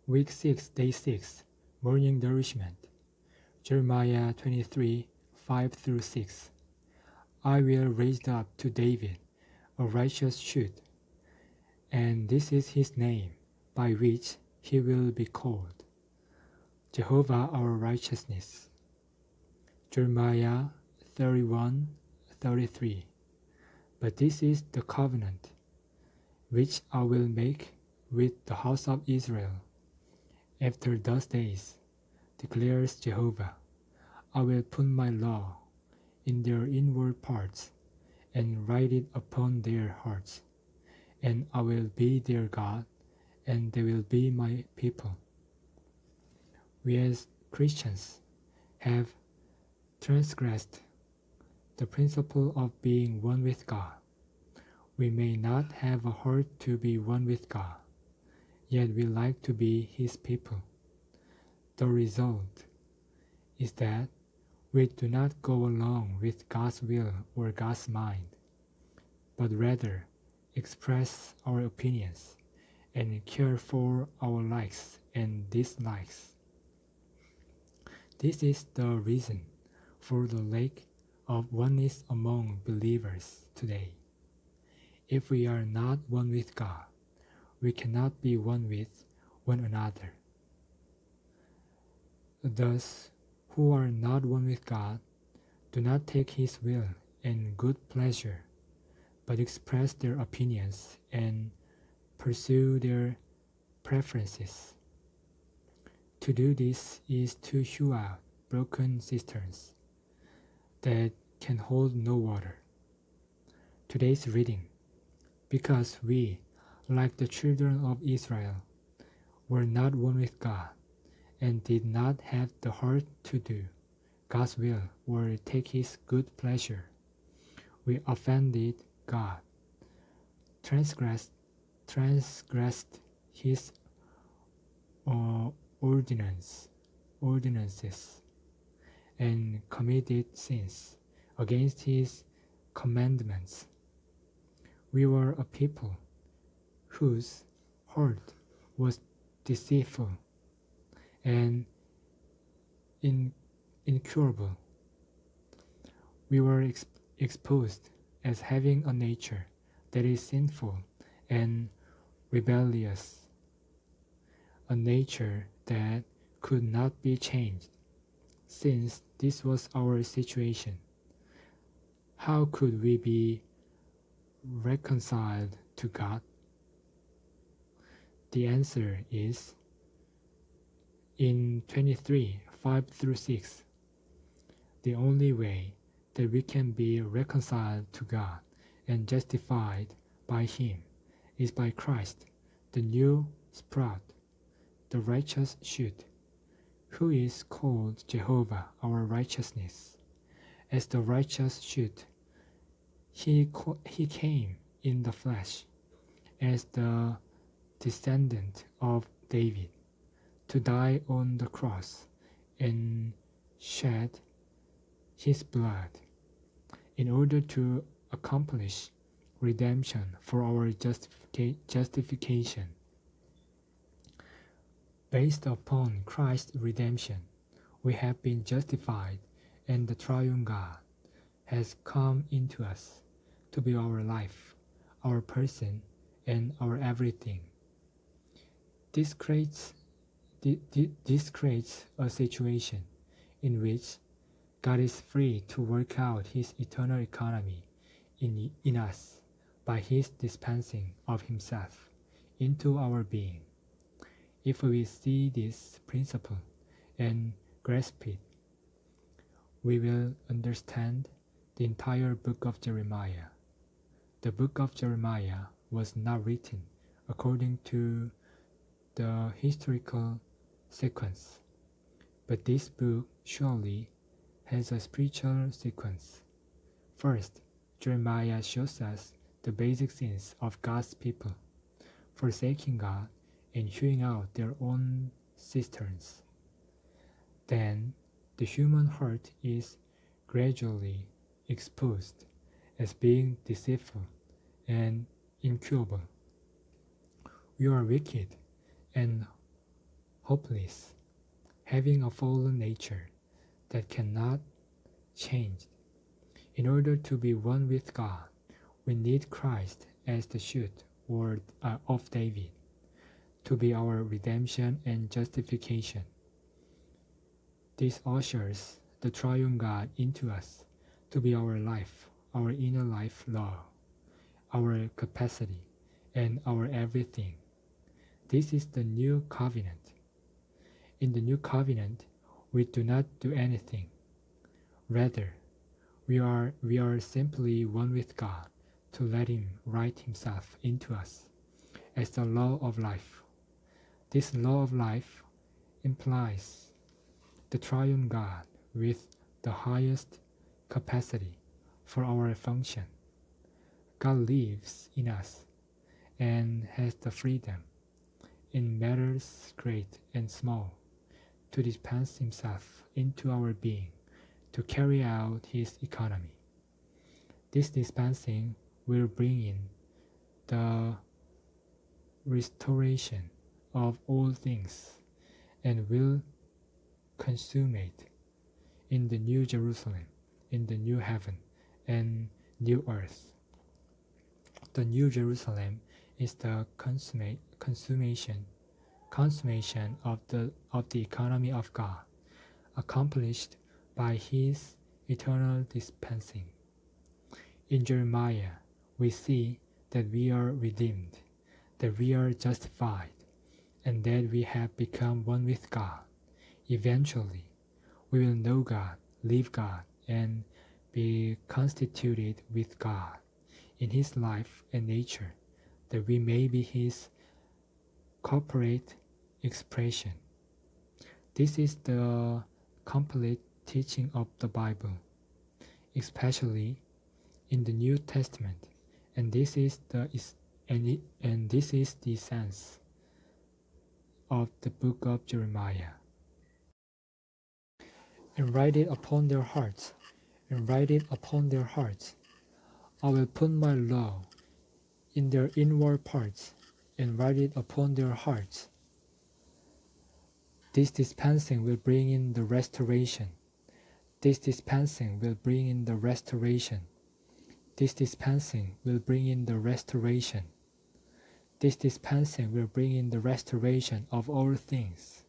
Week 6, Day 6, Morning Nourishment. Jeremiah 23, 5-6. I will raise up to David a righteous shoot, and this is his name, by which he will be called, Jehovah our righteousness. Jeremiah 31, 33. But this is the covenant which I will make with the house of Israel. After those days, declares Jehovah, I will put my law in their inward parts, and write it upon their hearts, and I will be their God, and they will be my people. We as Christians have transgressed the principle of being one with God. We may not have a heart to be one with God, yet we like to be His people. The result is that we do not go along with God's will or God's mind, but rather express our opinions and care for our likes and dislikes. This is the reason for the lack of oneness among believers today. If we are not one with God, we cannot be one with one another. Those who are not one with God do not take His will and good pleasure, but express their opinions and pursue their preferences. To do this is to hew out broken cisterns that can hold no water. Today's reading. Because we, like the children of Israel, were not one with God, and did not have the heart to do God's will or take His good pleasure, we offended God, transgressed His ordinances, and committed sins against His commandments. We were a people whose heart was deceitful and incurable. We were exposed as having a nature that is sinful and rebellious, a nature that could not be changed. Since this was our situation, how could we be reconciled to God? The answer is in 23, 5-6. The only way that we can be reconciled to God and justified by Him is by Christ, the new sprout, the righteous shoot, who is called Jehovah our righteousness. As the righteous shoot, He came in the flesh as the descendant of David to die on the cross and shed His blood in order to accomplish redemption for our justification. Based upon Christ's redemption, we have been justified, and the triune God has come into us to be our life, our person, and our everything. This creates a situation in which God is free to work out His eternal economy in us by His dispensing of Himself into our being. If we see this principle and grasp it, we will understand the entire book of Jeremiah. The book of Jeremiah was not written according to the historical sequence, but this book surely has a spiritual sequence. First, Jeremiah shows us the basic sins of God's people, forsaking God and hewing out their own cisterns. Then, the human heart is gradually exposed as being deceitful and incurable. We are wicked and hopeless, having a fallen nature that cannot change. In order to be one with God, we need Christ as the shoot of David, to be our redemption and justification. This ushers the triune God into us, to be our life, our inner life law, our capacity, and our everything. This is the new covenant. In the new covenant, we do not do anything. Rather, we are simply one with God to let Him write Himself into us as the law of life. This law of life implies the triune God with the highest capacity for our function. God lives in us and has the freedom, in matters great and small, to dispense Himself into our being to carry out His economy. This dispensing will bring in the restoration of all things and will consummate in the new Jerusalem, in the new heaven and new earth. The new Jerusalem is the consummation of the economy of God, accomplished by His eternal dispensing. In Jeremiah, we see that we are redeemed, that we are justified, and that we have become one with God. Eventually, we will know God, live God, and be constituted with God in His life and nature, that we may be His corporate expression. This is the complete teaching of the Bible, especially in the New Testament, and this is the sense of the book of Jeremiah. And write it upon their hearts, and write it upon their hearts. I will put my law in their inward parts, and write it upon their hearts. This dispensing will bring in the restoration. This dispensing will bring in the restoration. This dispensing will bring in the restoration. This dispensing will bring in the restoration of all things.